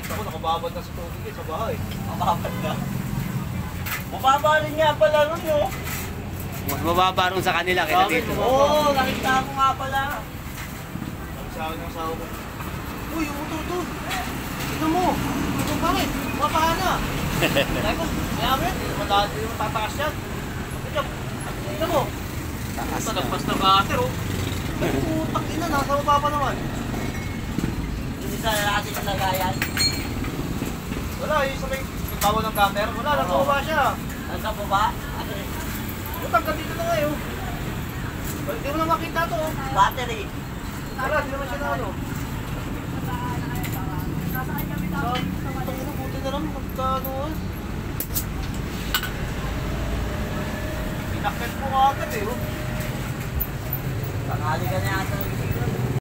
Ako, nakababad na sa tubig sa bahay. Mababad na. Mababa rin nga pala nun yun. Mas mababa rin sa kanila kaya dito. Oo, nakita ko nga pala. Sabi sa akin ng asawa ko, uy, yung motor doon. Tignan mo. Ito pa rin. Mapaha na. Sabi ko, kaya mo yan. Hindi naman tatakas yan. Tignan mo. Takas na. Talagpas na cutter, oh. Putang ina, nasa baba pa naman. Yung isa na natin yung nagayan. Wala, yung sa may bawa ng cutter. Wala, nasa baba siya. Nasa baba? Ano yun? Putang, dito na ngayon. Hindi mo na makita to, oh. Battery. Wala, hindi naman siya na ano. Putang ina, buti na lang. Magkano, oh. Pinakit mo agad, eh, oh. Tanghali ka na yata.